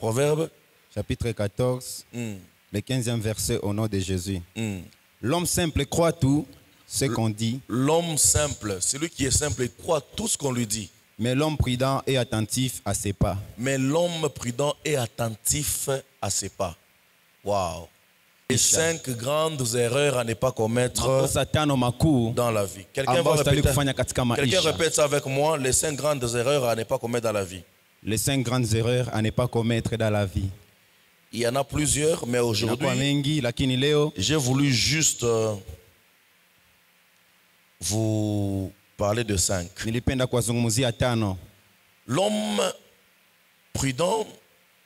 Proverbe chapitre 14, le 15e verset au nom de Jésus. L'homme simple croit tout ce qu'on dit. L'homme simple, celui qui est simple, il croit tout ce qu'on lui dit. Mais l'homme prudent est attentif à ses pas. Mais l'homme prudent est attentif à ses pas. Waouh. Les 5 grandes erreurs à ne pas commettre dans la vie. Quelqu'un répète ça avec moi. Les 5 grandes erreurs à ne pas commettre dans la vie. Les 5 grandes erreurs à ne pas commettre dans la vie. Il y en a plusieurs, mais aujourd'hui, j'ai voulu juste vous parler de 5. L'homme prudent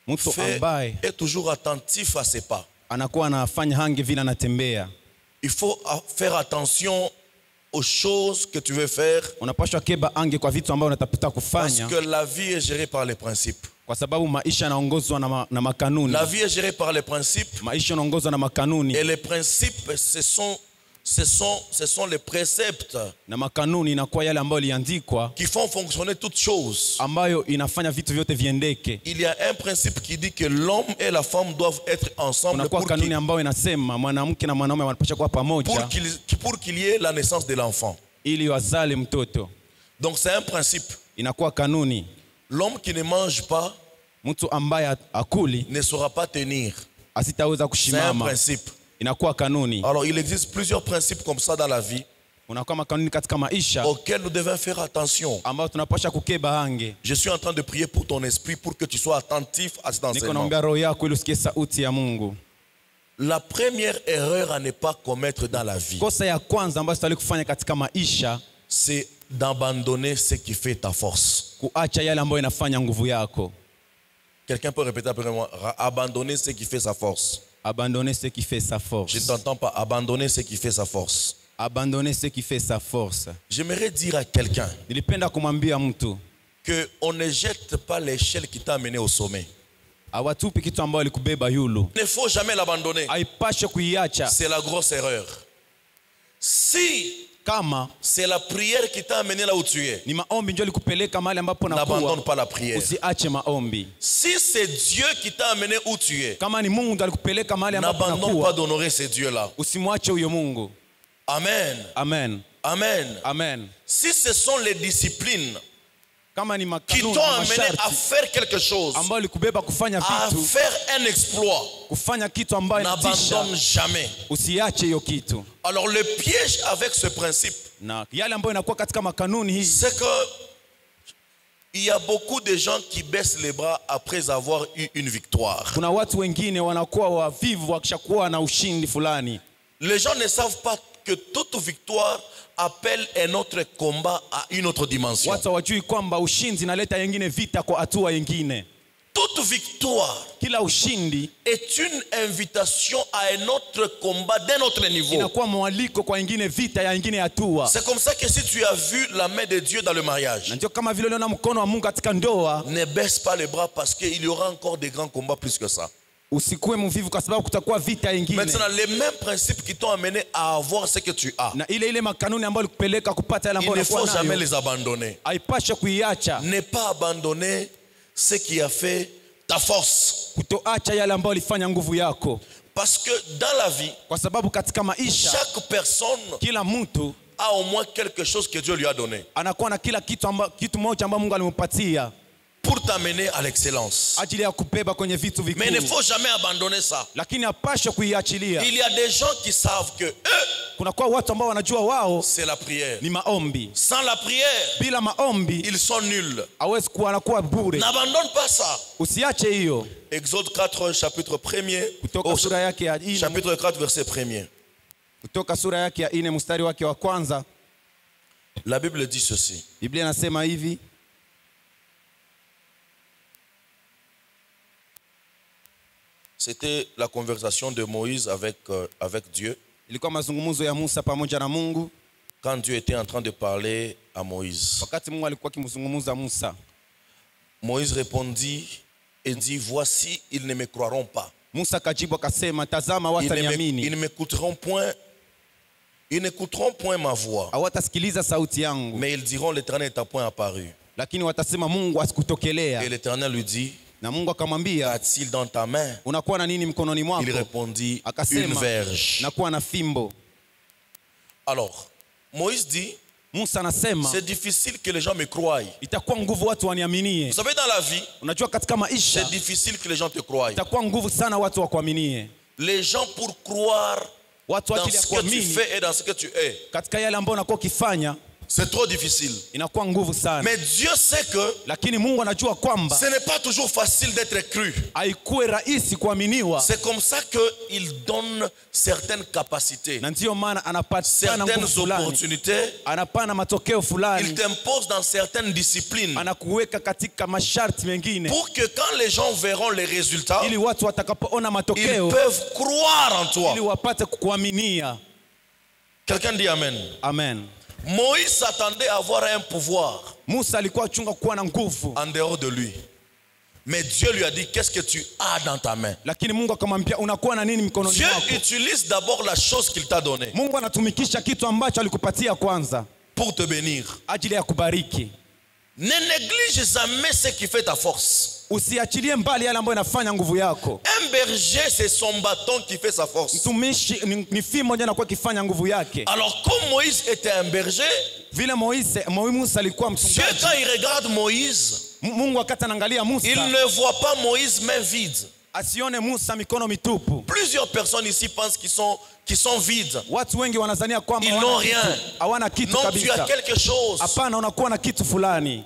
est toujours attentif à ses pas. Il faut faire attention aux choses que tu veux faire parce que la vie est gérée par les principes. La vie est gérée par les principes et les principes ce sont les préceptes qui font fonctionner toutes choses. Il y a un principe qui dit que l'homme et la femme doivent être ensemble pour qu'il y ait la naissance de l'enfant. Donc c'est un principe. L'homme qui ne mange pas ne saura pas tenir. C'est un principe. Alors il existe plusieurs principes comme ça dans la vie auxquels nous devons faire attention. Je suis en train de prier pour ton esprit pour que tu sois attentif à cet enseignement. La première erreur à ne pas commettre dans la vie, c'est d'abandonner ce qui fait ta force. Quelqu'un peut répéter après moi? Abandonner ce qui fait sa force. Abandonner ce qui fait sa force. Je ne t'entends pas. Abandonner ce qui fait sa force. Abandonner ce qui fait sa force. J'aimerais dire à quelqu'un qu'on ne jette pas l'échelle qui t'a amené au sommet. Il ne faut jamais l'abandonner. C'est la grosse erreur. Si c'est la prière qui t'a amené là où tu es, n'abandonne pas la prière. Si c'est Dieu qui t'a amené où tu es, n'abandonne pas d'honorer ce Dieu-là. Amen. Amen. Amen. Amen. Si ce sont les disciplines qui t'ont amené à faire quelque chose, à faire un exploit, n'abandonne jamais. Alors le piège avec ce principe, c'est que il y a beaucoup de gens qui baissent les bras après avoir eu une victoire. Les gens ne savent pas que toute victoire appelle un autre combat à une autre dimension. Toute victoire est une invitation à un autre combat d'un autre niveau. C'est comme ça que si tu as vu la main de Dieu dans le mariage, ne baisse pas les bras parce qu'il y aura encore des grands combats plus que ça. Maintenant, les mêmes principes qui t'ont amené à avoir ce que tu as, il ne faut jamais les abandonner. Ne pas abandonner ce qui a fait ta force. Parce que dans la vie, chaque personne a au moins quelque chose que Dieu lui a donné pour t'amener à l'excellence. Mais il ne faut jamais abandonner ça. Il y a des gens qui savent que c'est la prière. Sans la prière, ils sont nuls. N'abandonne pas ça. Exode 4, chapitre 1er. Chapitre 4, verset 1er. La Bible dit ceci. C'était la conversation de Moïse avec Dieu. Quand Dieu était en train de parler à Moïse. Moïse répondit et dit, voici, ils ne me croiront pas. Ils ne m'écouteront point. Ils n'écouteront point ma voix. Mais ils diront, l'Éternel n'est à point apparu. Et l'Éternel lui dit, Na Mungu akamwambia, qu'a-t-il dans ta main? Unakuwa na nini mkononi mwako? Il répondit, Akasema, une verge. Nakuwa na fimbo. Alors, Moïse dit, Musa anasema, c'est difficile que les gens me croient. itakuwa nguvu watu waniaminie. Vous savez, dans la vie, Unajua katika maisha, c'est difficile que les gens te croient. itakuwa nguvu sana watu wakuaminie. Les gens pour croire Watu dans ajili ya ce que tu kuamini fais et dans ce que tu es, katika yale ambayo unakuwa ukifanya, c'est trop difficile. inakuwa nguvu sana. Mais Dieu sait que Lakini Mungu anajua kwamba ce n'est pas toujours facile d'être cru. haikuwe rahisi kuaminiwa. C'est comme ça qu'il donne certaines capacités, Na ndiyo maana anapatana nguvu certaines fulani, opportunités. anapana matokeo Il fulani, t'impose dans certaines disciplines anakuweka katika masharti mengine, pour que quand les gens verront les résultats, ili watu watakapoona ils matokeo, peuvent croire en toi. ili wapate kukuaminia. Quelqu'un dit Amen. Amen. Moïse s'attendait à avoir un pouvoir Musa alikuwa achunga kuwa na nguvu, en dehors de lui. Mais Dieu lui a dit, qu'est-ce que tu as dans ta main? lakini Mungu akamwambia unakuwa na nini mkononi Dieu mwako? utilise d'abord la chose qu'il t'a donnée Mungu anatumikisha kitu ambacho alikupatia kwanza pour te bénir. ajili ya kubariki. Ne néglige jamais ce qui fait ta force. Usiachilie mbali yale ambayo inafanya nguvu yako. Un berger, c'est son bâton qui fait sa force. Mtumishi ni fimbo ndio anakuwa kifanya nguvu yake. Alors comme Moïse était un berger, Vile Musa alikuwa Dieu mchungaji, quand il regarde Moïse, Mungu wakati anaangalia il Musa ne voit pas Moïse main vide. asione Musa mikono mitupu. Plusieurs personnes ici pensent qu'ils sont vides. Watu wengi wanadhania kwamba Ils n'ont rien. hawana kitu Non, tu as kabisa. quelque chose. Hapana, unakuwa na kitu fulani.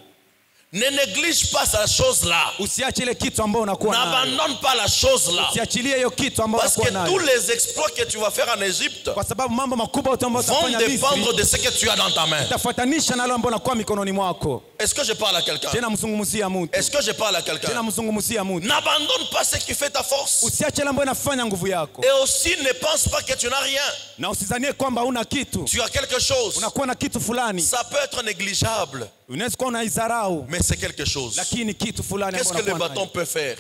Ne néglige pas cette chose-là. Usiache ile kitu ambayo unakuwa nayo. N'abandonne pas la chose-là. Usiachilie hiyo kitu ambayo Parce unakuwa que tous nayo. les exploits que tu vas faire en Égypte Kwa sababu mambo makubwa ambayo vont utafanya dépendre Misri de ce que tu as dans ta main. tafatanisha na yale ambayo unakuwa mikononi mwako. Est-ce que je parle à quelqu'un? Tena mzungumzia mtu. Est-ce que je parle à Tena quelqu'un? mzungumzia mtu. N'abandonne pas ce qui fait ta force. Usiache ile ambayo inafanya nguvu yako. Et aussi ne pense pas que tu n'as rien. Na usidhanie kwamba huna kitu. Tu as quelque chose. Unakuwa na kitu fulani. Ça peut être négligeable, Unaweza kuwa unaidharau, mais c'est quelque chose. lakini kitu fulani Qu'est-ce ambayo que le unakuwa bâton nayo. peut faire?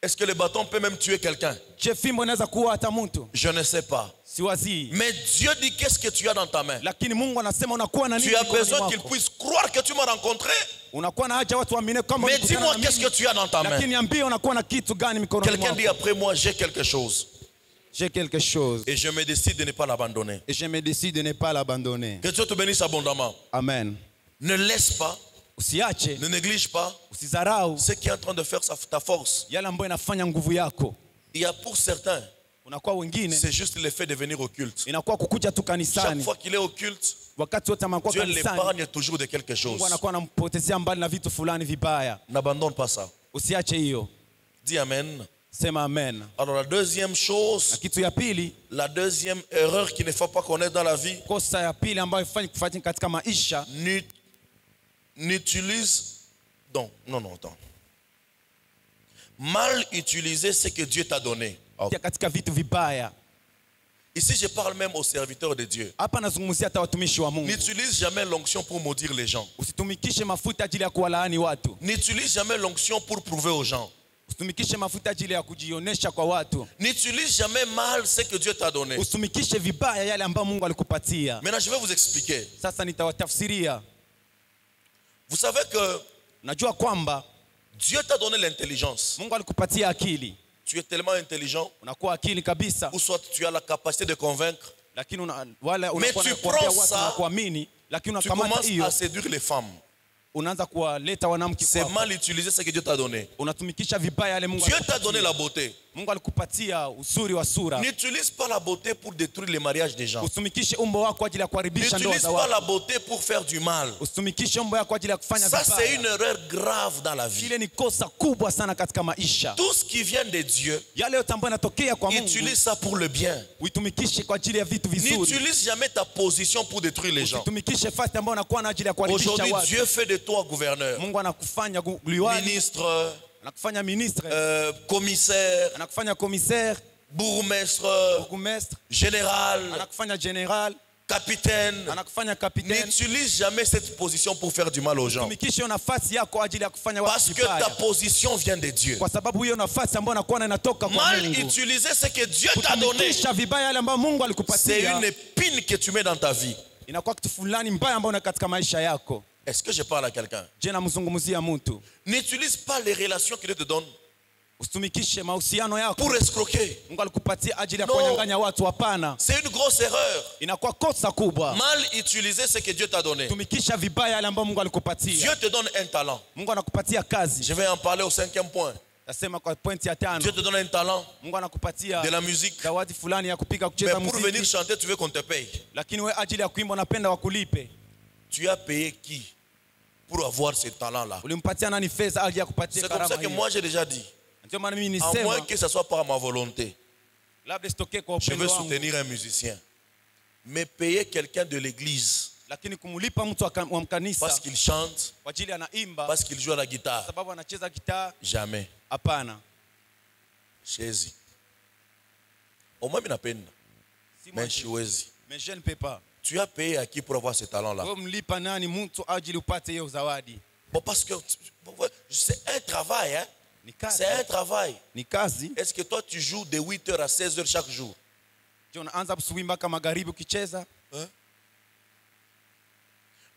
Est-ce que le bâton peut même tuer quelqu'un? Je fimbo inaweza kuwa hata mtu. Je ne sais pas. Siwazii. Mais Dieu dit qu'est-ce que tu as dans ta main? Lakini Mungu anasema unakuwa na nini Tu as mikononi besoin qu'il mwako. puisse croire que tu m'as rencontré. Unakuwa na haja watu waamini kama Mais ulikutana dis-moi na qu'est-ce mimi. que tu as dans ta main? Lakini niambie unakuwa na kitu gani mikononi Quelqu'un mwako. dit après moi, j'ai quelque chose. J'ai quelque chose Et je me décide de ne pas l'abandonner. et je me décide de ne pas l'abandonner. Que Dieu te bénisse abondamment. Amen. Ne laisse pas, Usiache, ne néglige pas usizarau ce qui est en train de faire ta force. yale ambayo inafanya nguvu yako. Il y a pour certains, Unakuwa wengine c'est juste le fait de venir au culte. inakuwa kukuja tu Chaque kanisani. fois qu'il est au culte, Wakati wote anakuwa Dieu kanisani, l'épargne toujours de quelque chose. Mungu anakuwa anampotezea mbali na vitu fulani vibaya. N'abandonne pas ça. Usiache hiyo. Dis Amen. Sema amen. Alors la deuxième chose, Na kitu ya pili, la deuxième erreur qu'il ne faut pas connaître dans la vie, kosa ya pili ambayo ifanye kufanyika katika maisha, n'utilise... Non, attends. Mal utiliser ce que Dieu t'a donné. ya katika vitu vibaya. Ici, je parle même aux serviteurs de Dieu. Hapa nazungumzia hata watumishi wa Mungu. N'utilise jamais l'onction pour maudire les gens. Usitumikishe mafuta ajili ya kuwalaani watu. N'utilise jamais l'onction pour prouver aux gens. Usitumikishe mafuta ajili ya kujionesha kwa watu. N'utilise jamais mal ce que Dieu t'a donné. Usitumikishe vibaya yale ambayo Mungu alikupatia. Maintenant, je vais vous expliquer. Sasa nitawatafsiria. Vous savez que Najua kwamba Dieu t'a donné l'intelligence. Mungu alikupatia akili. Tu es tellement intelligent, Unakuwa akili kabisa, ou soit tu as la capacité de convaincre. lakini unakuwa tu kuambia prends watu ça, na kuamini, lakini Tu unakamata commences hiyo à séduire les femmes. unaanza kuwaleta wanawake C'est kwako. mal utiliser ce que Dieu t'a donné. Unatumikisha vibaya yale Mungu Dieu t'a donné alikupatia. la beauté. Mungu alikupatia uzuri wa sura. N'utilise pas la beauté pour détruire les mariages des gens. Usitumikishe umbo wako kwa ajili ya kuharibisha ndoa N'utilise za pas watu. la beauté pour faire du mal. Usitumikishe umbo wako kwa ajili ya kufanya Ça, c'est une vibaya. erreur grave dans la vie. Ile ni kosa kubwa sana katika maisha. Tout ce qui vient de Dieu, Yale yote ambayo yanatokea kwa Mungu, utilise ça pour le bien. uitumikishe kwa ajili ya vitu vizuri. N'utilise jamais ta position pour détruire les gens. Usitumikishe fasi ambayo unakuwa na ajili ya kuharibisha Aujourd'hui, watu. Dieu fait de toi gouverneur, Mungu anakufanya liwali, ministre, anakufanya ministre, commissaire, anakufanya commissaire, bourgmestre, bourgmestre, général, anakufanya general, capitaine. anakufanya capitaine. N'utilise jamais cette position pour faire du mal aux gens. Tumikishe hiyo nafasi yako kwa ajili ya kufanya watu Parce que vibaya. ta position vient de Dieu. Kwa sababu hiyo nafasi ambayo unakuwa na inatoka kwa Mal Mungu. utiliser ce que Dieu t'a donné, Kutumikisha vibaya yale ambayo Mungu c'est alikupatia, une épine que tu mets dans ta vie. inakuwa kitu fulani mbaya ambayo una katika maisha yako. Est-ce que je parle à quelqu'un? N'utilise pas les relations que Dieu te donne pour escroquer. Non, c'est une grosse erreur. Mal utiliser ce que Dieu t'a donné. Dieu te donne un talent. Je vais en parler au 5e point. Dieu te donne un talent de la musique. Mais pour venir chanter, tu veux qu'on te paye. Tu as payé qui pour avoir ce talent-là? C'est comme ça que moi j'ai déjà dit. À moins que ce soit par ma volonté, je veux soutenir un musicien. Mais payer quelqu'un de l'église parce qu'il chante, parce qu'il joue à la guitare, jamais. Chez-y. Au moins, mais je ne peux pas. Tu as payé à qui pour avoir ce talent-là? Bon, parce que c'est un travail, hein? C'est un travail. Est-ce que toi tu joues de 8h à 16h chaque jour? Hein?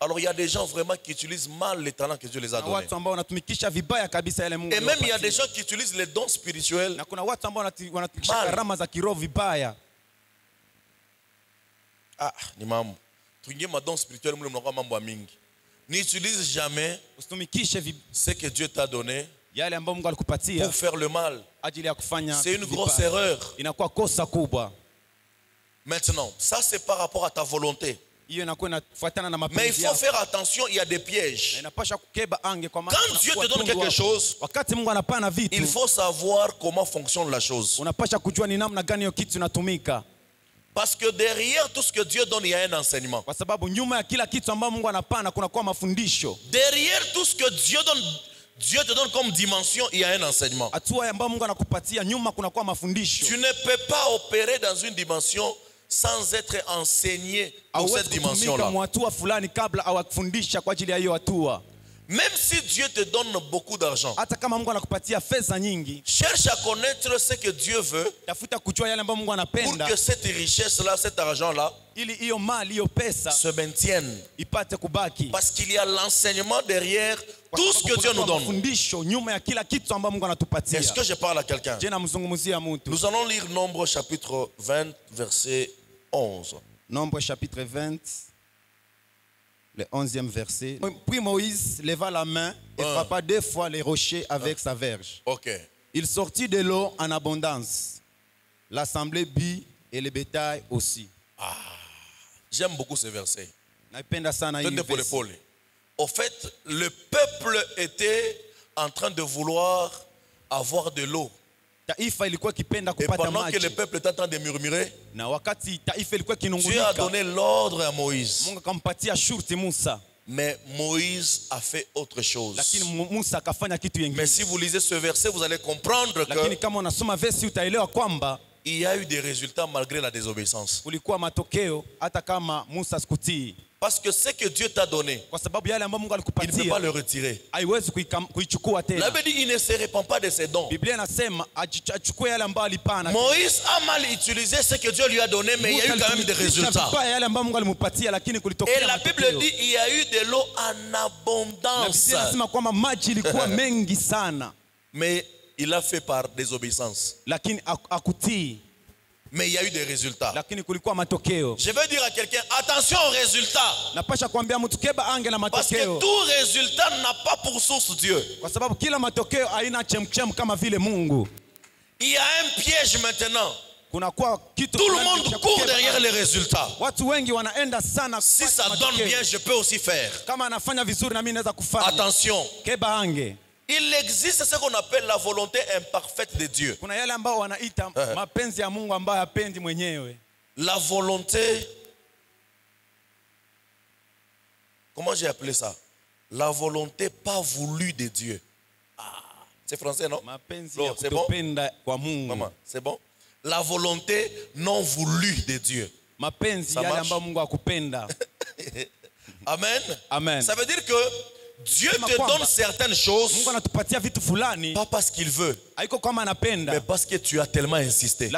Alors il y a des gens vraiment qui utilisent mal les talents que Dieu les a donnés. Et même il y a des gens qui utilisent les dons spirituels mal. Ah, ni mamu. Tuingie ma don spirituel mule mnakuwa mambo mingi. N'utilise jamais ce que Dieu t'a donné pour faire le mal. C'est une grosse erreur. Maintenant, ça c'est par rapport à ta volonté. Mais il faut faire attention, il y a des pièges. Quand Dieu te donne quelque chose, il faut savoir comment fonctionne la chose. Parce que derrière tout ce que Dieu donne, il y a un enseignement. Derrière tout ce que Dieu te donne comme dimension, il y a un enseignement. Tu ne peux pas opérer dans une dimension sans être enseigné pour cette dimension-là. Même si Dieu te donne beaucoup d'argent, cherche à connaître ce que Dieu veut pour que cette richesse-là, cet argent-là se maintienne. Parce qu'il y a l'enseignement derrière tout ce que Dieu nous donne. Est-ce que je parle à quelqu'un? Nous allons lire Nombre chapitre 20, verset 11. Nombre chapitre 20. Le 11e verset. Puis Moïse leva la main et frappa 2 fois les rochers avec sa verge. Il sortit de l'eau en abondance. L'assemblée but et le bétail aussi. J'aime beaucoup ce verset. Au fait, le peuple était en train de vouloir avoir de l'eau. Et pendant que le peuple est en train de murmurer, Dieu a donné l'ordre à Moïse. Mais Moïse a fait autre chose. Mais si vous lisez ce verset, vous allez comprendre que il y a eu des résultats malgré la désobéissance. Parce que ce que Dieu t'a donné, il ne peut pas le retirer. La Bible dit il ne se répand pas de ses dons. Moïse a mal utilisé ce que Dieu lui a donné, mais il y a eu quand même des résultats. Et la Bible dit il y a eu de l'eau en abondance. Mais il a fait par désobéissance. Mais il y a eu des résultats. Je veux dire à quelqu'un, attention aux résultats. Parce que tout résultat n'a pas pour source Dieu. Il y a un piège maintenant. Tout le monde court derrière les résultats. Si ça donne bien, je peux aussi faire. Attention. Il existe ce qu'on appelle la volonté imparfaite de Dieu. La volonté, comment j'ai appelé ça? La volonté pas voulue de Dieu. C'est français, non? C'est bon? Maman, c'est bon? La volonté non voulue de Dieu. Ça marche? Amen. Amen. Ça veut dire que Dieu te donne certaines choses pas parce qu'il veut, mais parce que tu as tellement insisté.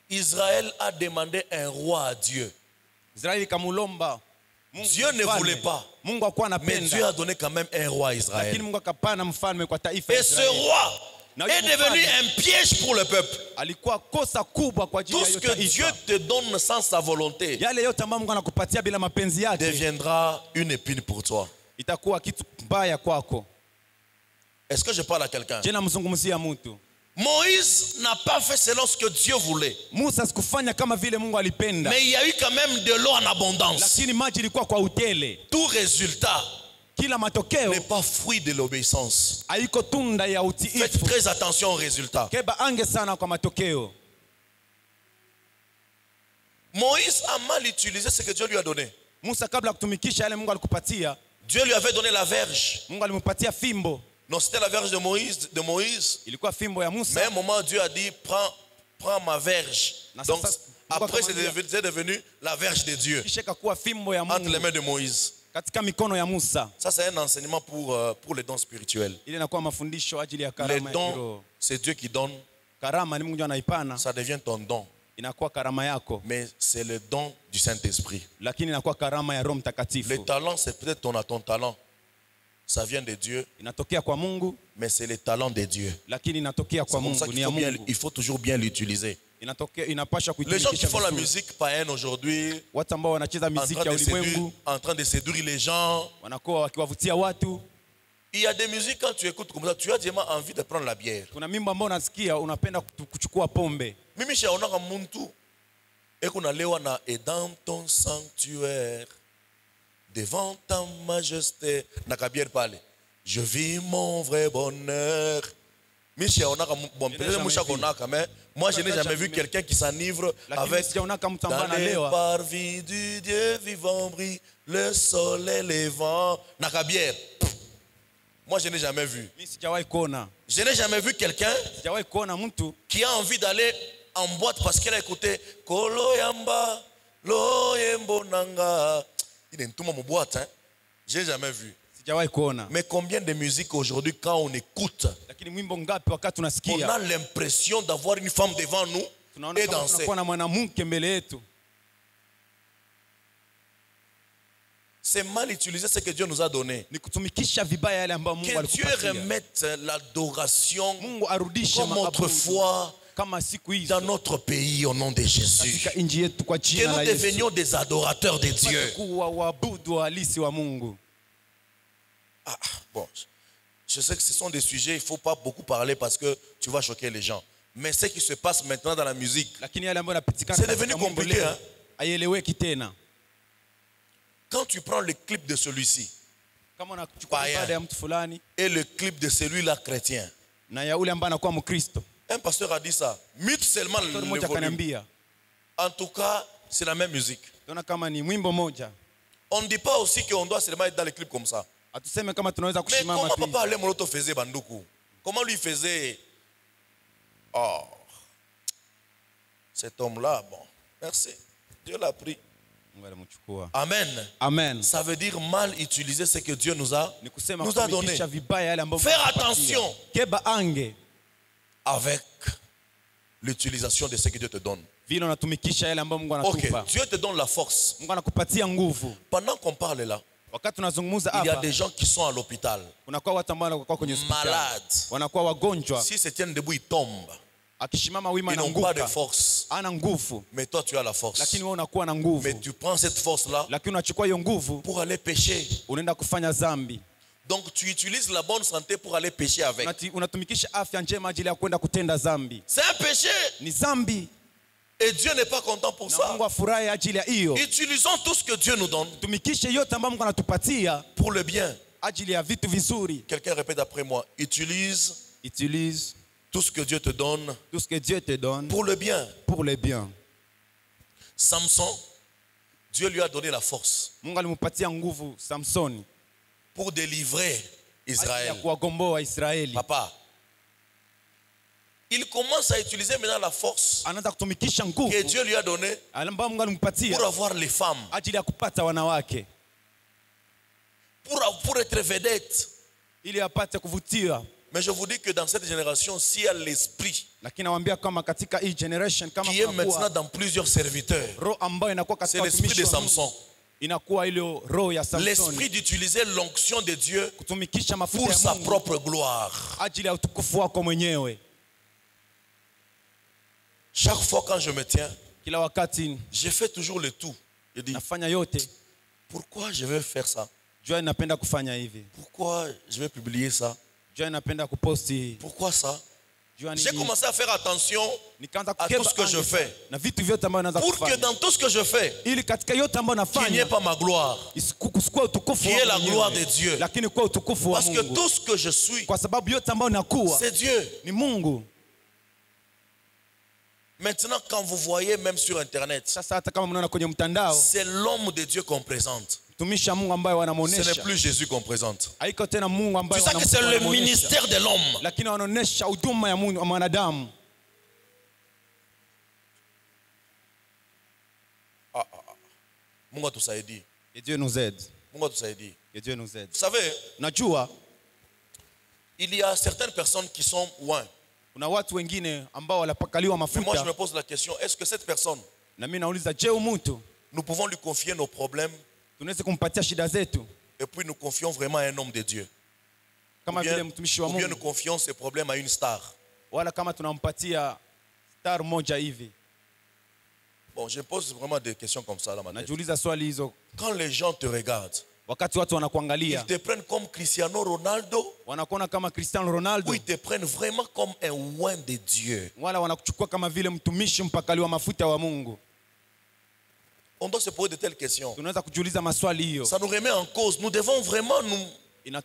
Israël a demandé un roi à Dieu. Dieu ne voulait pas. Mais Dieu a donné quand même un roi à Israël. Et ce roi est devenu un piège pour le peuple. Tout ce que Dieu te donne sans sa volonté deviendra une épine pour toi. Est-ce que je parle à quelqu'un? Moïse n'a pas fait selon ce que Dieu voulait. Mais il y a eu quand même de l'eau en abondance. Tout résultat n'est pas fruit de l'obéissance. Faites très attention aux résultats. Moïse a mal utilisé ce que Dieu lui a donné. Dieu lui avait donné la verge. Non, c'était la verge de Moïse. Mais à un moment, Dieu a dit, prends ma verge. Donc, après, c'est devenu la verge de Dieu entre les mains de Moïse. Ça, c'est un enseignement pour les dons spirituels. Les dons, c'est Dieu qui donne. Ça devient ton don. Mais c'est le don du Saint-Esprit. Le talent, c'est peut-être ton talent. Ça vient de Dieu, mais c'est le talent de Dieu. C'est comme ça qu'il faut toujours bien l'utiliser. Les gens qui font la musique païenne aujourd'hui, en train de séduire les gens, il y a des musiques, quand tu écoutes comme ça, tu as vraiment envie de prendre la bière. Et dans ton sanctuaire, devant ta majesté, je vis mon vrai bonheur. Moi, je n'ai jamais vu quelqu'un qui s'enivre avec dans les parvis du Dieu vivant brille le soleil levant. Moi, je n'ai jamais vu. Je n'ai jamais vu quelqu'un qui a envie d'aller en boîte parce qu'elle a écouté Kolo Yamba, Lo Yembo Nanga. Il est tout mon boîte, hein. J'ai jamais vu. Mais combien de musiques aujourd'hui, quand on écoute, on a l'impression d'avoir une femme devant nous et danser. C'est mal utilisé ce que Dieu nous a donné. Que Dieu remette l'adoration comme autrefois dans notre pays au nom de Jésus. Que nous devenions des adorateurs de Dieu. Bon, je sais que ce sont des sujets, il ne faut pas beaucoup parler parce que tu vas choquer les gens. Mais ce qui se passe maintenant dans la musique, c'est devenu compliqué. Hein? Quand tu prends le clip de celui-ci, et le clip de celui-là chrétien, un pasteur a dit ça. Mute seulement le volume. En tout cas, c'est la même musique. On ne dit pas aussi qu'on doit seulement être dans les clips comme ça. Mais comment Papa Ale Moloto faisait Bandoukou? Comment lui faisait? Oh, cet homme-là, bon, merci. Dieu l'a pris. Amen. Amen. Ça veut dire mal utiliser ce que Dieu nous a donné. Faire attention avec l'utilisation de ce que Dieu te donne. Ok, Dieu te donne la force. Pendant qu'on parle là, il y a des gens qui sont à l'hôpital, malades. S'ils se tiennent debout, ils tombent. Ils n'ont pas de force. Mais toi, tu as la force. Mais tu prends cette force-là pour aller pécher. Donc, tu utilises la bonne santé pour aller pécher avec. C'est un péché. Et Dieu n'est pas content pour ça. Utilisons tout ce que Dieu nous donne pour le bien. Quelqu'un répète après moi. Utilise tout ce que Dieu te donne pour le bien. Samson, Dieu lui a donné la force pour délivrer Israël. Papa, il commence à utiliser maintenant la force que Dieu lui a donnée pour avoir les femmes, pour être vedette. Mais je vous dis que dans cette génération, s'il y a l'esprit qui est maintenant dans plusieurs serviteurs, c'est l'esprit de Samson. L'esprit d'utiliser l'onction de Dieu pour sa propre gloire. Chaque fois quand je me tiens, je fais toujours le tout. Je dis, pourquoi je vais faire ça? Pourquoi je vais publier ça? Pourquoi ça? J'ai commencé à faire attention à tout ce que je fais. Pour que dans tout ce que je fais, qu'il n'y ait pas ma gloire, qu'il y ait la gloire de Dieu. Parce que tout ce que je suis, c'est Dieu. Maintenant, quand vous voyez même sur Internet, c'est l'homme de Dieu qu'on présente. Ce n'est plus Jésus qu'on présente. Tu sais que c'est le ministère de l'homme. Que Dieu nous aide. Que Dieu nous aide. Vous savez, il y a certaines personnes qui sont loin. Mais moi je me pose la question, est-ce que cette personne, nous pouvons lui confier nos problèmes et puis nous confions vraiment à un homme de Dieu? Ou bien nous confions ces problèmes à une star? Bon, je pose vraiment des questions comme ça là maintenant. Quand les gens te regardent, ils te prennent comme Cristiano Ronaldo, ou ils te prennent vraiment comme un oint de Dieu? On doit se poser de telles questions. Ça nous remet en cause. Nous devons vraiment nous... Moi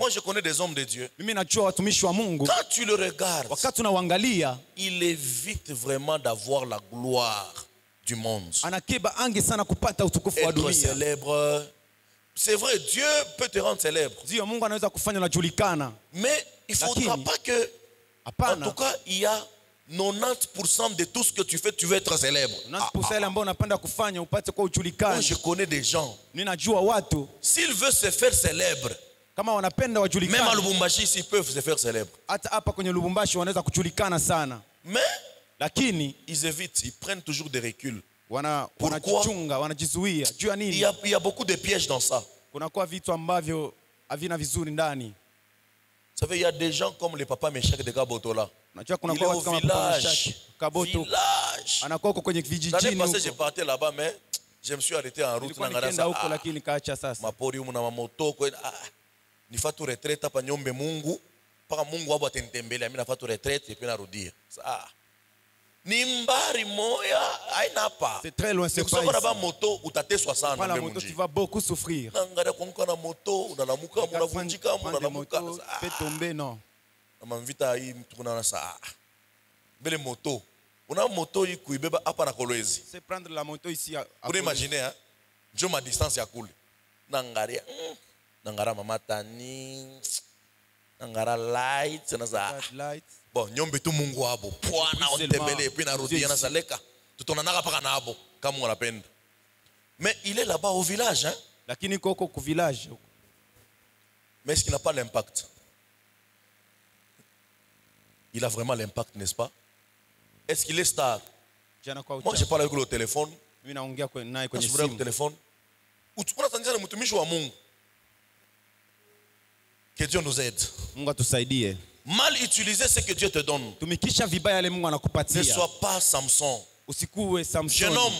je connais des hommes de Dieu. Quand tu le regardes, il évite vraiment d'avoir la gloire du monde. Être célèbre. C'est vrai, Dieu peut te rendre célèbre. Mais il ne faudra pas que, en tout cas, il y a 90% de tout ce que tu fais, tu veux être célèbre. Moi, je connais des gens. S'ils veulent se faire célèbre, même à Lubumbashi, ils peuvent se faire célèbre. Mais ils évitent, ils prennent toujours des reculs. Pourquoi? Il y a beaucoup de pièges dans ça. Vous savez, il y a des gens comme les papas Meshach de Gabotola. Il est au village. L'année passée, j'ai parti là-bas, mais je me suis arrêté en route. Nifatu retraite hapa nyombe Mungu paka Mungu hapo atentembelea mimi nafatu retraite puis narudia. Nimbari moya haina hapa. C'est très loin, c'est pas ici. Ba moto utateswa sana ngombe mungu. Tu vas beaucoup souffrir. Ngara konka na moto unalamuka unavunjika unalamuka. Peut tomber non. Namvita hii tukuna na saa. Bele moto. Una moto hii kuibeba hapa na Kolwezi. C'est prendre la moto ici à Vous imaginez hein? Je ma distance ya kule. Nangaria Nangara mamatani, Nangara light, bon, nyombe tu Mungu abo, poana ontembele puis narudia na saleka. Tout on anaka paka na abo, kama on l'appelle. Mais il est là-bas au village, hein? Lakini koko ku village. Mais est-ce qu'il n'a pas l'impact? Il a vraiment l'impact, n'est-ce pas? Est-ce qu'il est star? Moi, je parle avec le téléphone. Mimi naongea naye kwenye simu. Au téléphone. Unatanzania mtumishi wa Mungu. Que Dieu nous aide. Mungu atusaidie. Mal utiliser ce que Dieu te donne. Tumikisha vibaya yale Mungu anakupatia. Ne sois pas Samson. Usikuwe Samson. Jeune homme,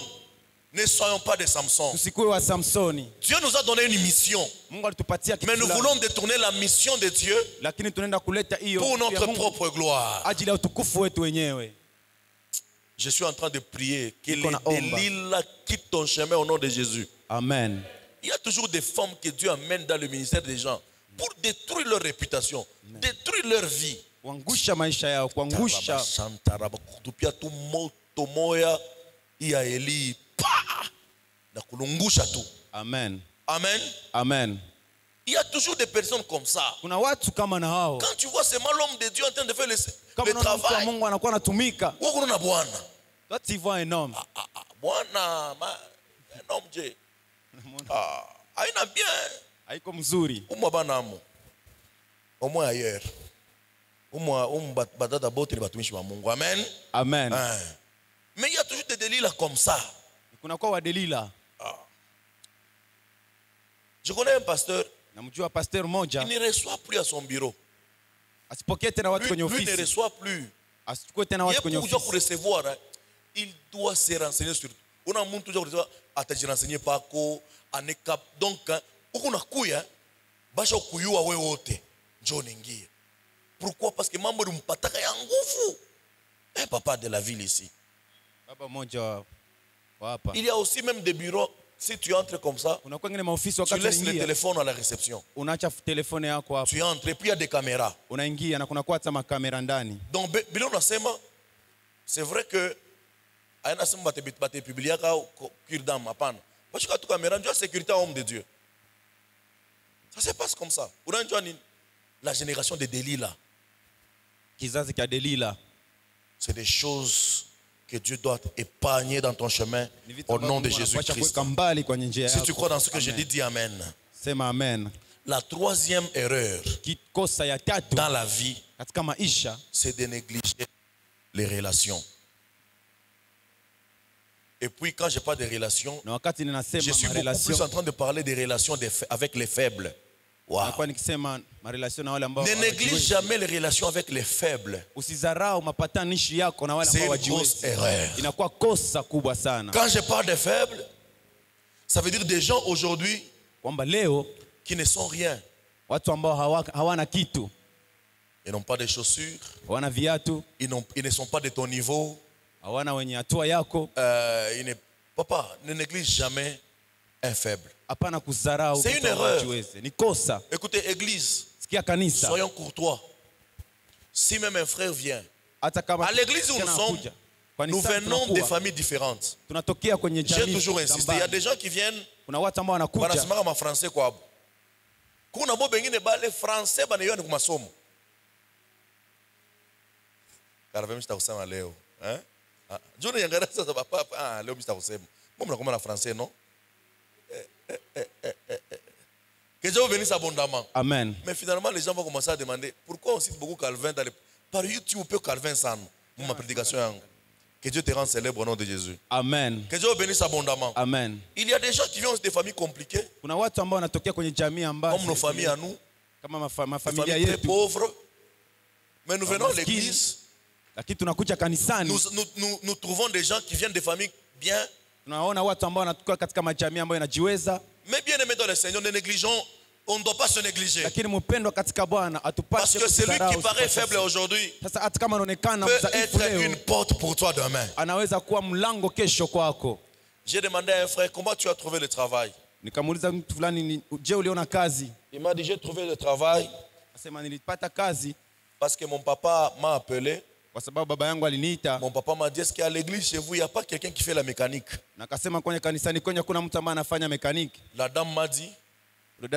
ne soyons pas des Samson. Usikuwe wa Samsoni. Dieu nous a donné une mission. Mungu alitupatia kitu. Mais nous voulons détourner la mission de Dieu. Lakini tunaenda kuleta hiyo pour notre propre gloire. Ajili ya utukufu wetu wenyewe. Je suis en train de prier que les Delilah quittent ton chemin au nom de Jésus. Amen. Il y a toujours des femmes que Dieu amène dans le ministère des gens pour détruire leur réputation, détruire leur vie. Kuangusha maisha yao, kuangusha. Shantaraba kutupia tu moto moya ya Eli pa na kulungusha tu. Amen. Amen. Amen. Il y a toujours des personnes comme ça. Kuna watu kama na hao. Quand tu vois seulement l'homme de Dieu en train de faire le travail. Mungu anakuwa anatumika. Wewe unaona Bwana. Toi tu vois un homme. Bwana, un homme je. Haina bien. Haiko mzuri. Umwabanamo. Au moins ailleurs. Au moins, amen. Amen. Mais il y a toujours des délits là comme ça. Je connais un pasteur. Il ne reçoit plus à son bureau. Lui ne reçoit plus. Pour recevoir, il doit se renseigner sur. On a mon toujours à te renseigner par quoi, à nekap. Donc, on a couillé, basha couillou à weote, John Ngi. Pourquoi? Parce que membre de Mpataka est en goufou. Un papa de la ville ici. Il y a aussi même des bureaux. Si tu entres comme ça, tu laisses le téléphone à la réception. Tu entres et puis il y a des caméras. Donc, c'est vrai que sécurité homme de Dieu. Ça se passe comme ça. La génération des délits là. C'est des choses que Dieu doit épargner dans ton chemin au nom de Jésus-Christ. Si tu crois dans ce que je dis, dis Amen. La troisième erreur dans la vie, c'est de négliger les relations. Et puis quand je parle de relations, je suis beaucoup plus en train de parler des relations avec les faibles. Wow. Ne néglige jamais les relations avec les faibles. C'est une grosse erreur. Quand je parle de faibles, ça veut dire des gens aujourd'hui qui ne sont rien. Ils n'ont pas de chaussures. Ils ne sont pas de ton niveau. Papa, ne néglige jamais un faible. C'est une erreur. Écoutez, église, soyons courtois. Si même un frère vient, à l'église où nous sommes, nous venons de familles différentes. J'ai toujours insisté. Il y a des gens qui viennent, ma français quoi. Kuna bo bengine bale français bana yoni kuma somo. Karavem msta kusema leo, hein? Jona yangara sasa papa, leo msta kusema. Mbona kama na français non? Que Dieu vous bénisse abondamment. Amen. Mais finalement, les gens vont commencer à demander pourquoi on cite beaucoup Calvin dans les... Par YouTube, on peut Calvin sans nous. Ma prédication. Que Dieu te rende célèbre au nom de Jésus. Amen. Que Dieu vous bénisse abondamment. Amen. Il y a des gens qui viennent des familles compliquées. Comme nos familles à nous. Des familles très pauvres. Mais nous venons à l'église. Nous trouvons des gens qui viennent des familles bien. Mais bien aimé dans le Seigneur, ne négligeons, on ne doit pas se négliger. Parce que celui qui paraît faible aujourd'hui peut être une porte pour toi demain. J'ai demandé à un frère, comment tu as trouvé le travail? Il m'a dit, j'ai trouvé le travail parce que mon papa m'a appelé. Mon papa m'a dit, est-ce qu'à l'église chez vous, il n'y a pas quelqu'un qui fait la mécanique? La dame m'a dit, je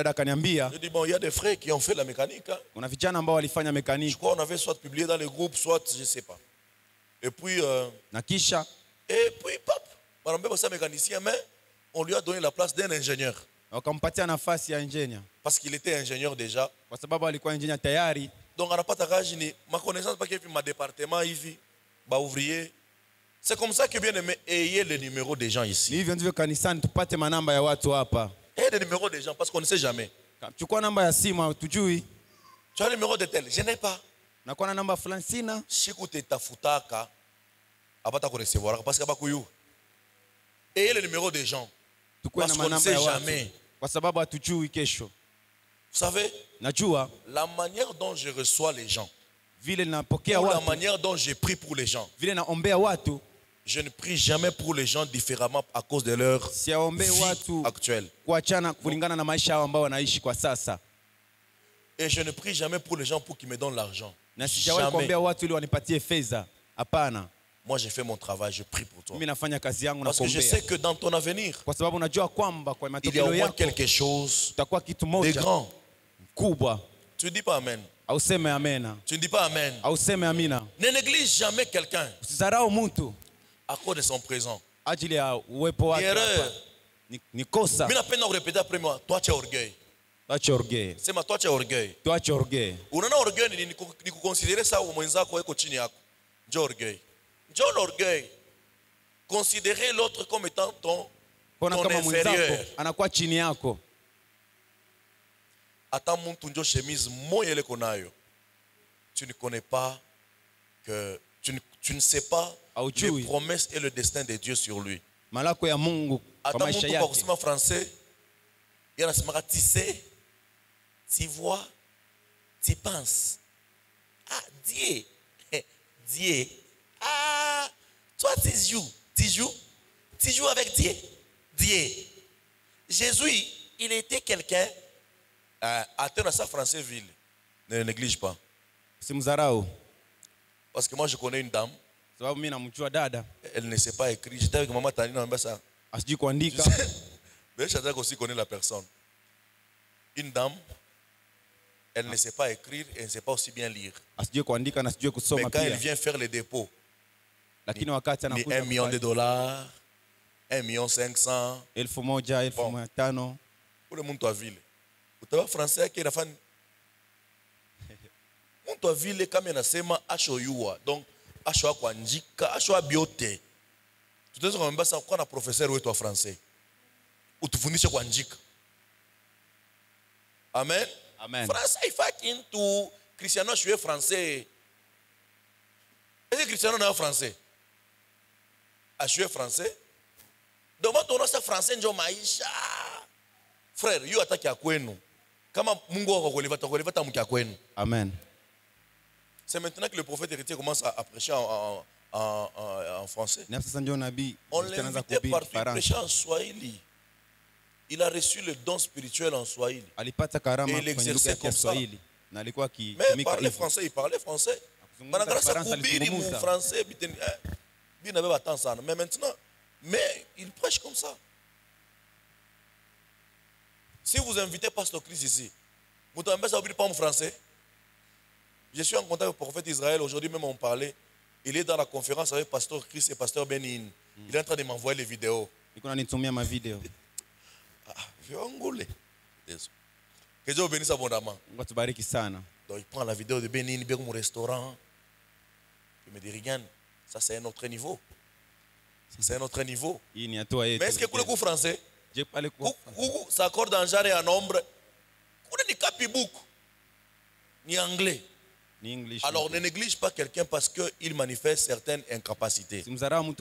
dis, bon, il y a des frères qui ont fait la mécanique. Hein. Je crois qu'on avait soit publié dans les groupes, soit je ne sais pas. Et puis, pop, mécanicien, mais on lui a donné la place d'un ingénieur. Parce qu'il était ingénieur déjà. Donc, on n'a pas ma connaissance, pas qu'il ma département, il ouvrier. C'est comme ça que bien aimé, ayez le numéro des gens ici. Ayez le numéro des gens parce qu'on ne sait jamais. Tu as le numéro de tel? Je n'ai pas. Si tu as futaka, recevoir parce que ayez le numéro des gens. Parce qu'on ne sait jamais. Vous savez, la manière dont je reçois les gens, ou la manière dont je prie pour les gens, je ne prie jamais pour les gens différemment à cause de leur vie actuelle. Et je ne prie jamais pour les gens pour qu'ils me donnent l'argent. Jamais. Moi, j'ai fait mon travail, je prie pour toi. Parce que je sais que dans ton avenir, il y a au moins quelque chose de grand. Tu ne dis pas Amen. Tu ne dis pas Amen. Ne néglige jamais quelqu'un à cause de son présent. Erreur. Mais la peine de répéter après moi, toi tu as orgueil. C'est ma toi tu es orgueil. Toi tu es orgueil. Unaona orgueil ni kuconsidérer ça mwenzako eko chini yako. Ndio orgueil. Ndio l'orgueil. Considérer l'autre comme étant ton inférieur. Anakuwa chini yako. Ata muntu ndio chemise moya ile konayo. Tu ne connais pas que tu ne sais pas les promesses et le destin de Dieu sur lui. Malako ya Mungu kwa maisha yake. Ata muntu kwa français, yanasema tu sais, tu vois, tu penses. Ah, Dieu. Dieu. Ah, toi tu joues avec Dieu. Dieu. Jésus, il était quelqu'un atteint à sa français ville. Ne le néglige pas. Parce que moi je connais une dame. Elle ne sait pas écrire. J'étais avec maman Tani dans ça. Mais je aussi connaît la personne. Une dame, elle ne sait pas écrire et elle ne sait pas aussi bien lire. Mais quand elle vient faire les dépôts, ni $1 million, $1,5 million, bon. Pour le monde à ville. Vous avez français qui est la fan. Monde à ville comme il y a sema ashoyua. Donc ashoa kwa njika, ashoa biote. Tu sais comment ça quand un professeur ou toi français. Ou tu fundisha kwa njika. Amen. Amen. Français il fait into Cristiano je suis français. Est-ce que Cristiano est français? Je suis français. Donc ton nom c'est français njo maisha. Frère, you attaque à kwenu. Kama Mungu akoleva tamukia kwenu. Amen. C'est maintenant que le prophète héritier commence à prêcher en français. On l'invitait partout, il prêchait en Swahili. Il a reçu le don spirituel en Swahili. Et il exerçait comme ça. Mais parlait français, il parlait français. Mais maintenant, il prêche comme ça. Si vous invitez Pasteur Chris ici, vous n'avez pas mon français. Je suis en contact avec le prophète d'Israël. Aujourd'hui même on parlait. Il est dans la conférence avec Pasteur Chris et Pasteur Benin. Il est en train de m'envoyer les vidéos. Que Dieu bénisse abondamment. Donc il prend la vidéo de Benin, il est au restaurant. Il me dit, regarde, ça c'est un autre niveau. C'est un autre niveau. Mais est-ce que vous êtes français? Ça accorde en genre et en nombre. Vous n'avez pas de ni anglais. Alors ne néglige pas quelqu'un parce qu'il manifeste certaines incapacités. L'avenir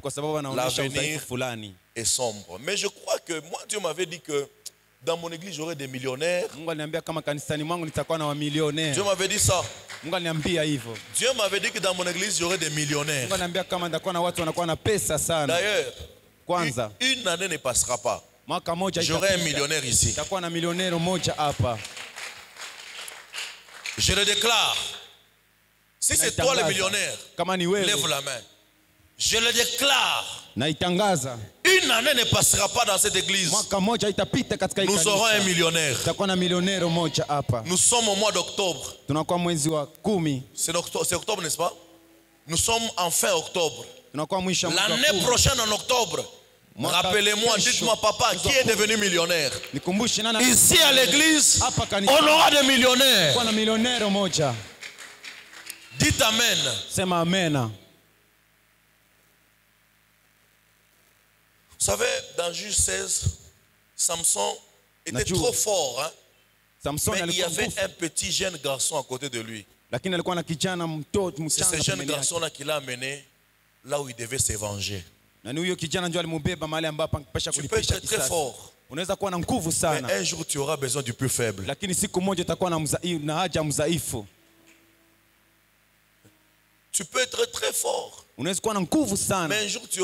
est sombre. Mais je crois que moi, Dieu m'avait dit que dans mon église, j'aurai des millionnaires. Dieu m'avait dit ça. Dieu m'avait dit que dans mon église, j'aurai des millionnaires. D'ailleurs, une année ne passera pas. J'aurai un millionnaire ici. Je le déclare. Si c'est toi le millionnaire, lève la main. Je le déclare. Une année ne passera pas dans cette église. Nous aurons un millionnaire. Nous sommes au mois d'octobre. C'est octobre, n'est-ce pas? Nous sommes en fin octobre. L'année prochaine en octobre, rappelez-moi, dites-moi papa, qui est devenu millionnaire? Ici à l'église, on aura des millionnaires. Dites amen. Vous savez, dans Juge 16, Samson était trop fort. Hein? Mais il y avait un petit jeune garçon à côté de lui. C'est ce jeune garçon-là qui l'a amené là où il devait se venger. Tu peux être très fort. Mais un jour tu auras besoin du plus faible. Tu peux être très fort. Mais un jour tu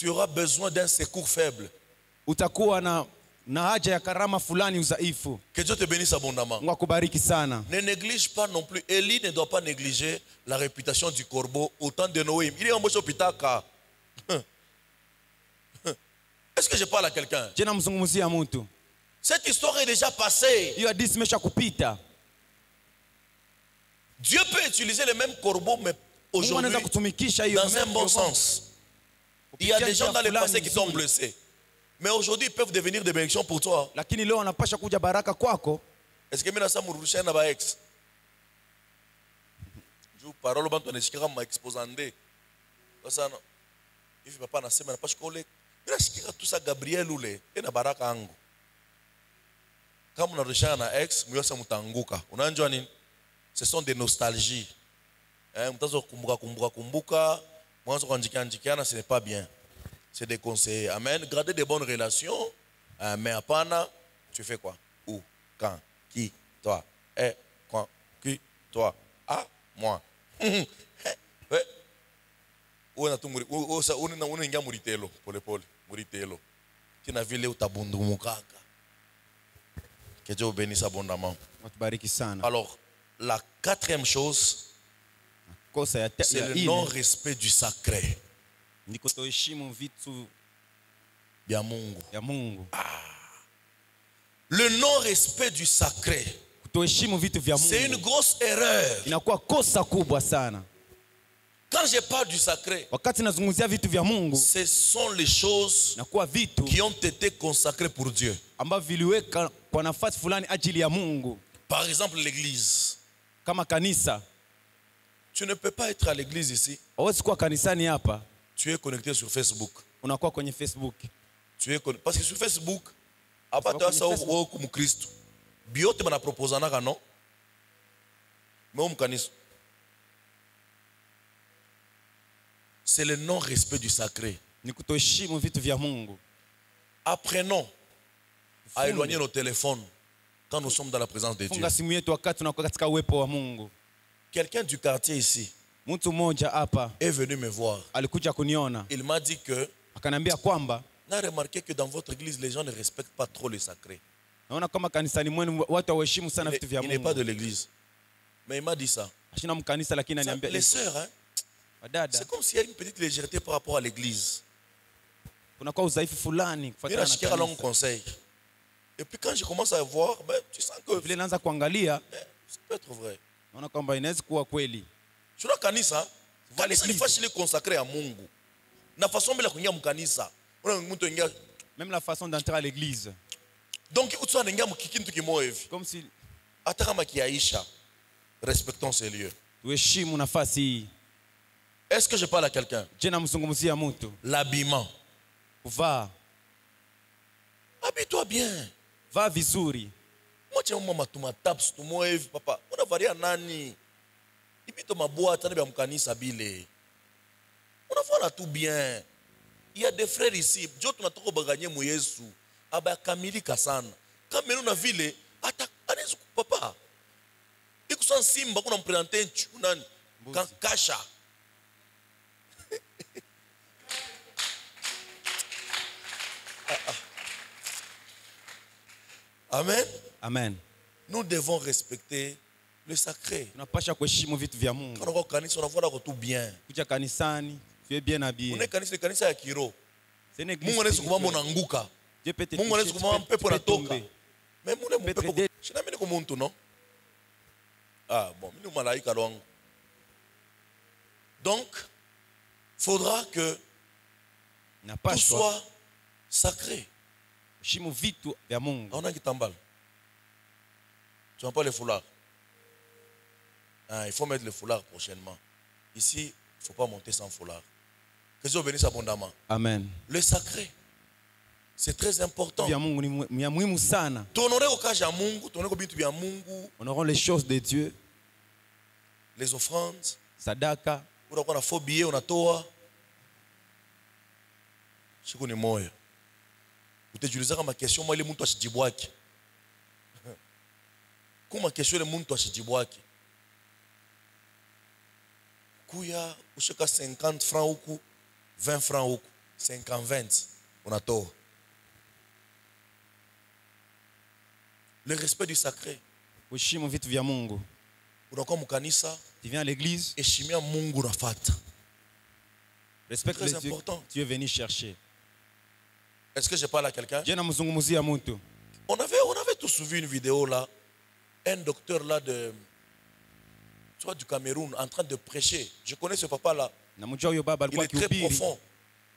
auras besoin d'un secours faible. Que Dieu te bénisse abondamment. Ne néglige pas non plus. Élie ne doit pas négliger la réputation du corbeau au temps de Noé. Il est en Pitaka. Est-ce que je parle à quelqu'un? Cette histoire est déjà passée. Dieu peut utiliser le même corbeau, mais aujourd'hui, dans un bon sens. Il y a des gens dans le passé qui sont blessés. Mais aujourd'hui, ils peuvent devenir des bénédictions pour toi. Lakini leo wanapasha kuja baraka kwako. Est-ce que mina sa murusha na ba ex? Ju parole bantu nishikira ma exposande. Sasa no. Hivi papa anasema napasha kule. Mina shikira tu sa Gabriel ule, ina baraka yangu. Kama unarusha na ex, myosa mtanguka. Unajua nini? Ce sont des nostalgies. Mtazo kumbuka, mwanzo kuanjikiana, ce n'est pas bien. C'est des conseils. Amen. Garder des bonnes relations. Mais apana, tu fais quoi? Où? Quand? Qui? Toi? Quand? Qui? Toi? Ah, moi. Unaingia muritelo pole muritelo. Kina vile utabundumukaka. Que Dieu bénisse abondamment. Alors, la quatrième chose, c'est le non-respect du sacré. Ya Mungu. Le non-respect du sacré, c'est une grosse erreur. Quand je parle du sacré, ce sont les choses qui ont été consacrées pour Dieu. Par exemple, l'église. Tu ne peux pas être à l'église ici. Tu es connecté sur Facebook. Tu es connecté. Parce que sur Facebook, à part de ça, comme Christ, biote m'a proposé non. Mais c'est le non-respect du sacré. Apprenons à éloigner nos téléphones quand nous sommes dans la présence de Dieu. Quelqu'un du quartier ici est venu me voir. Il m'a dit que on a remarqué que dans votre église, les gens ne respectent pas trop le sacré. Il n'est pas de l'église. Mais il m'a dit ça. Les sœurs, hein, c'est comme s'il y a une petite légèreté par rapport à l'église. Il y a un conseil. Et puis quand je commence à voir, ben, tu sens que ça peut être vrai. Tu vois kanisa, kanisa ni fashi consacré à Mungu. Na façon de kuingia mkanisa. Même la façon d'entrer à l'église. Donc tu as n'ingia mkikintu kimoja hivi. Comme si hata kama kiaisha, respectons ces lieux. Tuheshimu nafasi hii. Est-ce que je parle à quelqu'un? Je namzungumzia mtu. L'habillement. Va. Habille-toi bien. Va vizuri. Moi tu mama tumataps tumoja hivi papa. Unavalia nani? Ibito maboa tana bya mkanisa bile. Unavala tout bien. Il y a des frères ici, Dieu tunataka baganye mu Yesu, aba kamilika sana. Kama mimi na vile hata anaweza papa. Ikusa simba kuna mpresenter nani? Kasha. Amen. Amen. Nous devons respecter le sacré. Tunapasha kuheshimu vitu vya Mungu. Quand on kanisa unavala tout bien. Kuja kanisani, tu es bien habillé. On est kanisa ya kiro. Mungu anaweza kumwamba unaanguka. Mungu anaweza kumwamba pepo unatoka. Mais mune mpepo. Shina mimi niko muntu no? Ah bon, mimi ni malaika wangu. Donc, faudra que tout soit sacré. Heshimu vitu vya Mungu. On a kitambala. Tu n'as pas le foulard. Ah, il faut mettre le foulard prochainement. Ici, il ne faut pas monter sans foulard. Que Dieu bénisse abondamment. Amen. Le sacré, c'est très important. Honorons les choses de Dieu. Les offrandes. Sadaka. On a phobie, on a toa. Je connais moi. Vous utilisez ma question, moi, les gens qui sont comment ma question, les gens qui sont Kouya, ou cheka 50 francs ou 20 francs ou 50-20, on a tort. Le respect du sacré. Heshimu vitu vya Mungu. Unakuwa mkanisa, tu viens à l'église, heshimia Mungu nafata. Respecte les dieux. Tu es venu chercher. Est-ce que je parle à quelqu'un? Je namzungumzia mtu. On avait tous vu une vidéo là, un docteur là du Cameroun en train de prêcher. Je connais ce papa là. Il est très profond.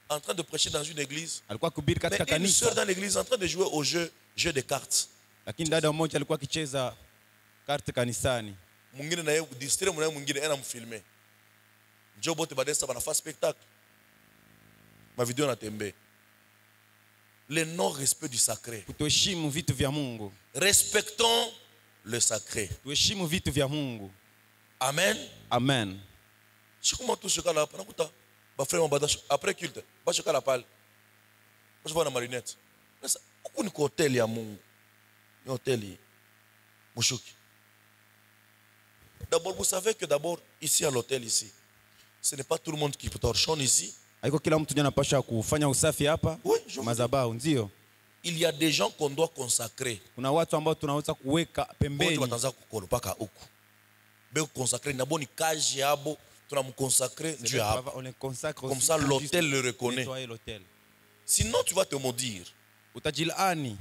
en train de prêcher dans une église. Alikuwa kuhubiri katika Mais une kanisa. sœur dans l'église en train de jouer au jeu de cartes. Lakini dada mmoja alikuwa akicheza karte kanisani. Mwingine na yeye distraire mwana mwingine ana mfilme. Njoo bote badesa banafanya spectacle. Ma vidéo na tembe. Le non-respect du sacré. Kutoheshimu vitu vya Mungu. Respectons le sacré. Tuheshimu vitu vya Mungu. Amen. Amen. Je comment tout ce cas là nakuta ba frère mbada après culte ba choka la pale. Ba je vois na marionnette. Sasa huko ni hotel ya Mungu. Ni hotel Mushuki. D'abord vous savez que d'abord ici à l'hôtel ici ce n'est pas tout le monde qui peut torchon ici. Haiko kila mtu anapaswa kufanya usafi hapa. Madhabahu ndio. Il y a des gens qu'on doit consacrer. Kuna watu ambao tunaweza kuweka pembeni. Wataanza kukolopa huko. Beko consacrer na boni kaji yabo tunamconsacrer Dieu hapa. Comme ça l'hôtel le reconnaît. Sinon tu vas te maudire. Utajilani.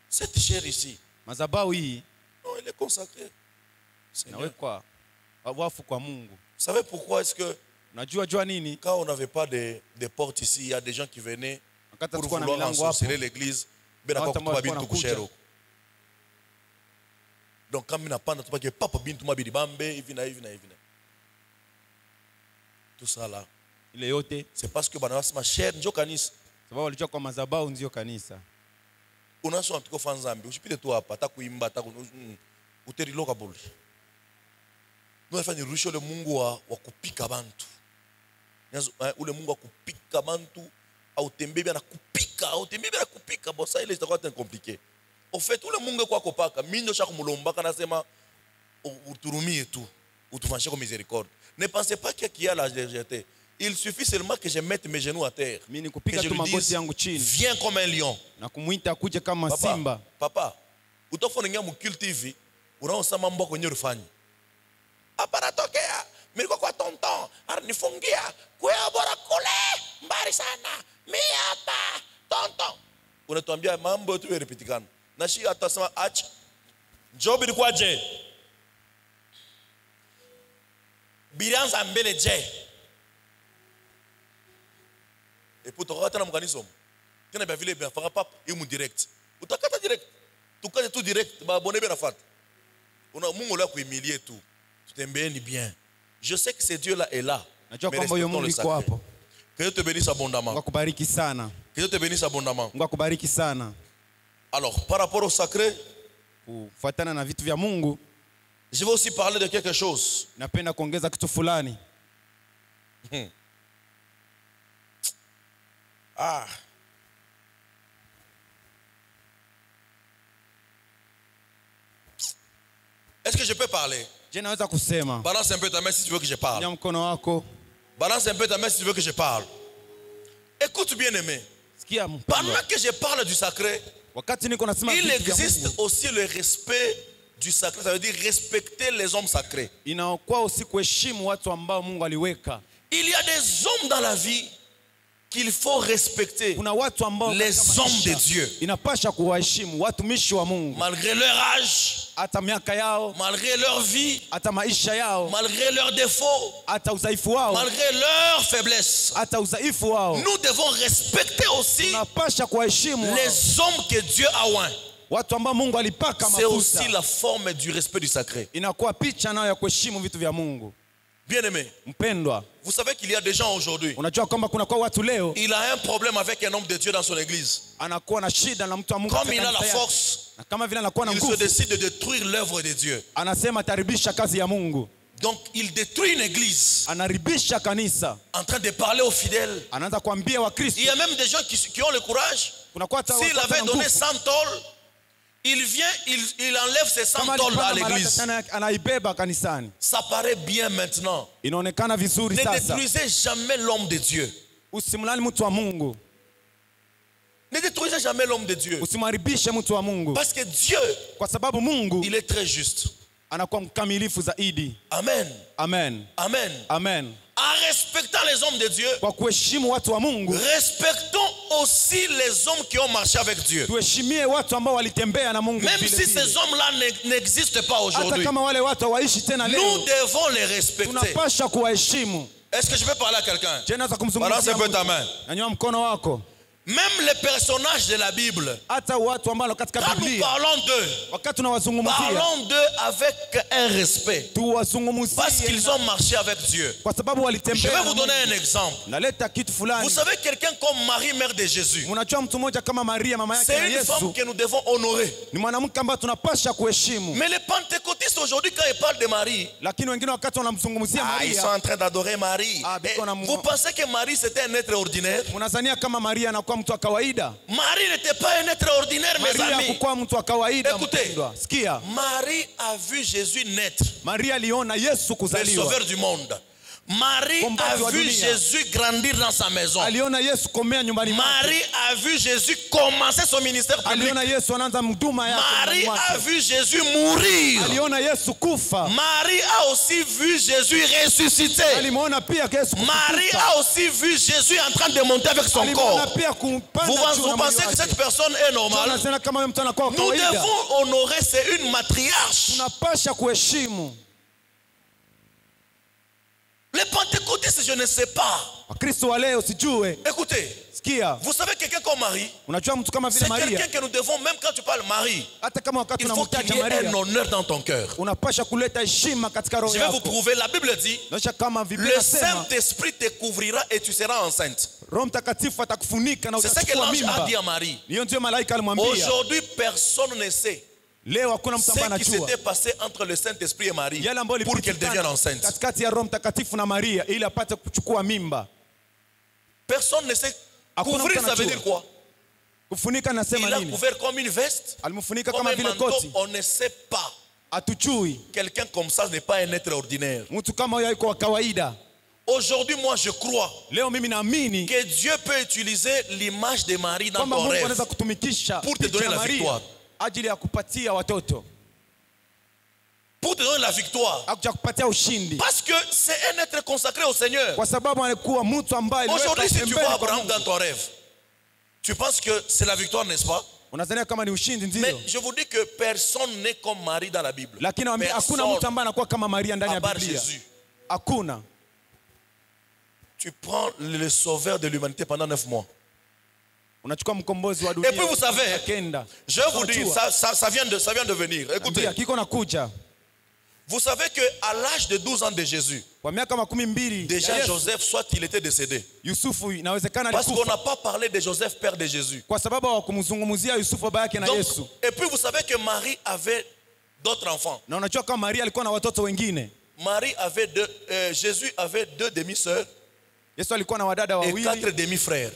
Cette chair ici. Madhabahu hii. Non, elle est consacrée. Nawekwa wafu kwa Mungu. Vous savez pourquoi est-ce que nini? Quand on n'avait pas de portes ici, il y a des gens qui venaient pour vouloir ensorceler l'église. Donc quand on pas que papa bintu mabidi bambe ivina. Tout ça là. C'est parce que bana ma chair njo kanisa. Sababu walijua kwa madhabahu ndio kanisa. Unaso antiko fanzambi, usipite tu hapa atakuimba uteriloka boli. Nous afanya rusho le Mungu wa kupika bantu. Ule Mungu wa kupika bantu au tembebe na kupika, au tembebe na kupika, bon ça il est encore compliqué. Au fait ule Mungu kwa kopaka, minyo cha kumulomba kana sema uturumie tu, utufanyie comme miséricorde. Ne pensez pas qu'il y a la légèreté. Il suffit seulement que je mette mes genoux à terre. Que je lui dise, viens comme un lion. Na kumuita akuje kama simba. Papa, utofanya mkulti hivi, unaona mambo kwenye rufani. Aparatokea, miliko kwa tonton, arnifungia, kuya bora kule, mbari sana, mi hapa, tonton. Unatuambia mambo yote yarepetikana. Na shi atasema acha. Job ilikuwa je? Bilanza mbele je? Et pour te rater dans mon organisme, tu n'as pas vu les bien faire papa, il m'a direct. Ou t'as qu'à direct, tu connais tout direct, bah abonné bien la fête. On a mon là qui humilié tout, tu t'aimes bien. Je sais que ce Dieu là est là. Mais respectons le sacré. Que Dieu te bénisse abondamment. Que Dieu te bénisse abondamment. Alors, par rapport au sacré, je vais aussi parler de quelque chose. Ah. Est-ce que je peux parler? Balance un peu ta main si tu veux que je parle. Balance un peu ta main si tu veux que je parle. Écoute bien aimé. Pendant que je parle du sacré, il existe aussi le respect du sacré. Ça veut dire respecter les hommes sacrés. Il y a des hommes dans la vie qu'il faut respecter, les hommes de Dieu. Malgré leur âge, malgré leur vie, malgré leurs défauts, malgré leurs faiblesses, nous devons respecter aussi les hommes que Dieu a oints. C'est aussi la forme du respect du sacré. Bien-aimé, vous savez qu'il y a des gens aujourd'hui, il a un problème avec un homme de Dieu dans son église. Comme il a la force, il se décide de détruire l'œuvre de Dieu. Donc il détruit une église en train de parler aux fidèles. Il y a même des gens qui ont le courage. S'il avait donné 100 tôles, il vient, il enlève ses 100 tôles à l'église. Ça paraît bien maintenant. Ne détruisez jamais l'homme de Dieu. Ne détruisez jamais l'homme de Dieu. Parce que Dieu, il est très juste. Amen. Amen. Amen. Amen. En respectant les hommes de Dieu, respectons aussi les hommes qui ont marché avec Dieu. Même si ces hommes-là n'existent pas aujourd'hui, nous devons les respecter. Est-ce que je peux parler à quelqu'un? Balance un peu ta main. Même les personnages de la Bible, quand nous parlons d'eux, parlons d'eux avec un respect. Parce qu'ils ont marché avec Dieu. Je vais vous donner un exemple. Vous savez, quelqu'un comme Marie, mère de Jésus, c'est une femme que nous devons honorer. Mais les pentecôtistes aujourd'hui, quand ils parlent de Marie, ils sont en train d'adorer Marie. Vous pensez que Marie c'était un être ordinaire? Marie n'était pas un être ordinaire, mes amis. Écoutez, Marie a vu Jésus naître, le sauveur du monde. Marie a vu Jésus grandir dans sa maison. Marie a vu Jésus commencer son ministère public. Marie a vu Jésus mourir. Marie a aussi vu Jésus ressusciter. Marie a aussi vu Jésus en train de monter avec son corps. Vous pensez que cette personne est normale? Nous devons honorer, c'est une matriarche. Les pentecôtistes, je ne sais pas. Écoutez, vous savez quelqu'un comme Marie, c'est quelqu'un que nous devons, même quand tu parles Marie, il faut qu'il y ait un honneur dans ton cœur. Je vais vous prouver, la Bible dit, le Saint-Esprit te couvrira et tu seras enceinte. C'est ce que l'ange a dit à Marie. Aujourd'hui, personne ne sait ce qui s'était passé entre le Saint-Esprit et Marie pour qu'elle devienne enceinte. Personne ne sait. Couvrir, ça veut dire quoi? Il a couvert comme une veste, comme un manteau. On ne sait pas. Quelqu'un comme ça n'est pas un être ordinaire. Aujourd'hui, moi je crois que Dieu peut utiliser l'image de Marie dans ton rêve pour te donner la victoire. Pour te donner la victoire. Parce que c'est un être consacré au Seigneur. Aujourd'hui, si tu vois Abraham dans ton rêve, tu penses que c'est la victoire, n'est-ce pas? Mais je vous dis que personne n'est comme Marie dans la Bible. Personne, à part Jésus. Tu prends le sauveur de l'humanité pendant 9 mois. Et puis vous savez, je vais vous dire, ça vient de venir. Écoutez, vous savez qu'à l'âge de 12 ans de Jésus, déjà Joseph, soit il était décédé. Parce qu'on n'a pas parlé de Joseph, père de Jésus. Donc, et puis vous savez que Marie avait d'autres enfants. Jésus avait 2 demi-sœurs et 4 demi-frères.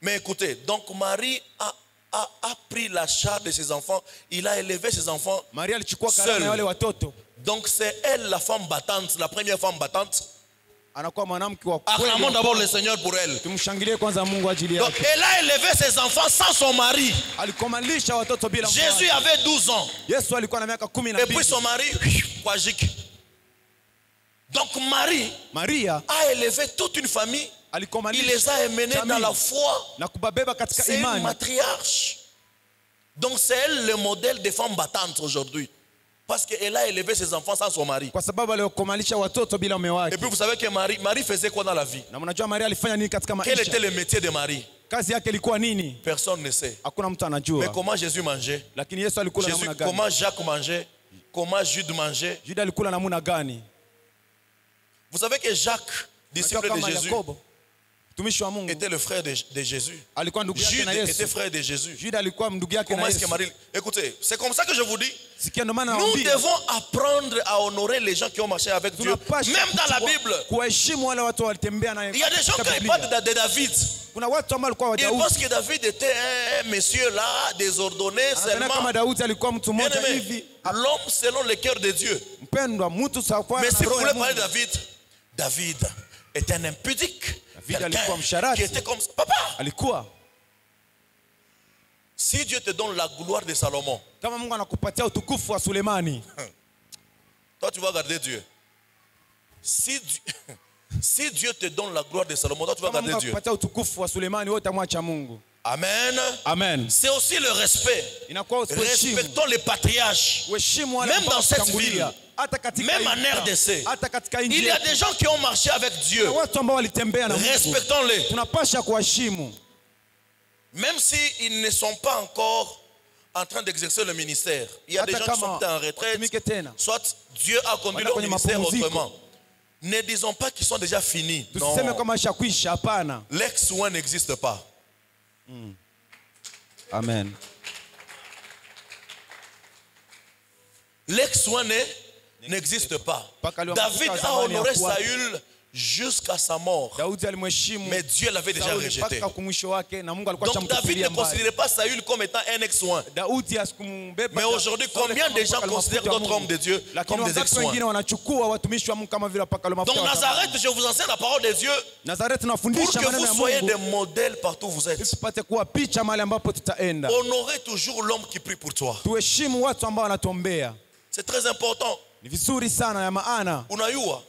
Mais écoutez, donc Marie a pris la charge de ses enfants. Il a élevé ses enfants seul. Donc c'est elle la femme battante, la première femme battante. Acclamons d'abord le Seigneur pour elle. Donc elle a élevé ses enfants sans son mari. Jésus avait 12 ans. Et puis son mari, donc Marie a élevé toute une famille. Il les a amenés dans la foi. C'est une matriarche. Donc c'est elle le modèle des femmes battantes aujourd'hui. Parce qu'elle a élevé ses enfants sans son mari. Et puis vous savez que Marie faisait quoi dans la vie? Quel était le métier de Marie? Personne ne sait. Mais comment Jésus mangeait? Comment Jacques mangeait? Comment Jude mangeait? Vous savez que Jacques, disciple de Jésus, était le frère de Jésus. Jude était frère de Jésus. Comment est-ce que Marie... Écoutez, c'est comme ça que je vous dis. Nous devons apprendre à honorer les gens qui ont marché avec Dieu. Même dans la Bible. Il y a des gens qui parlent de David. Ils pensent que David était un monsieur là, désordonné seulement. L'homme selon le cœur de Dieu. Mais si vous voulez parler de David était un impudique. Qui était comme ça. Papa. Si Dieu te donne la gloire de Salomon, toi tu vas garder Dieu. Si Dieu te donne la gloire de Salomon, toi tu vas garder Dieu. Amen. Amen. C'est aussi le respect. Respectons les patriarches. Même dans cette ville, même en RDC, il y a des gens qui ont marché avec Dieu. Respectons-les. Même s'ils ne sont pas encore en train d'exercer le ministère. Il y a des gens qui sont en retraite. Soit Dieu a conduit leur ministère autrement. Ne disons pas qu'ils sont déjà finis. Non. L'ex-soin n'existe pas. Amen. L'ex-soin n'existe pas. David a honoré Saül jusqu'à sa mort. Mais Dieu l'avait déjà rejeté. Donc David ne considérait pas Saül comme étant un ex-soin. Mais aujourd'hui, combien de gens considèrent d'autres hommes de Dieu comme des ex-soins? Donc Nazareth, je vous enseigne la parole de Dieu pour que vous soyez des modèles partout où vous êtes. Honorez toujours l'homme qui prie pour toi. C'est très important. Unajua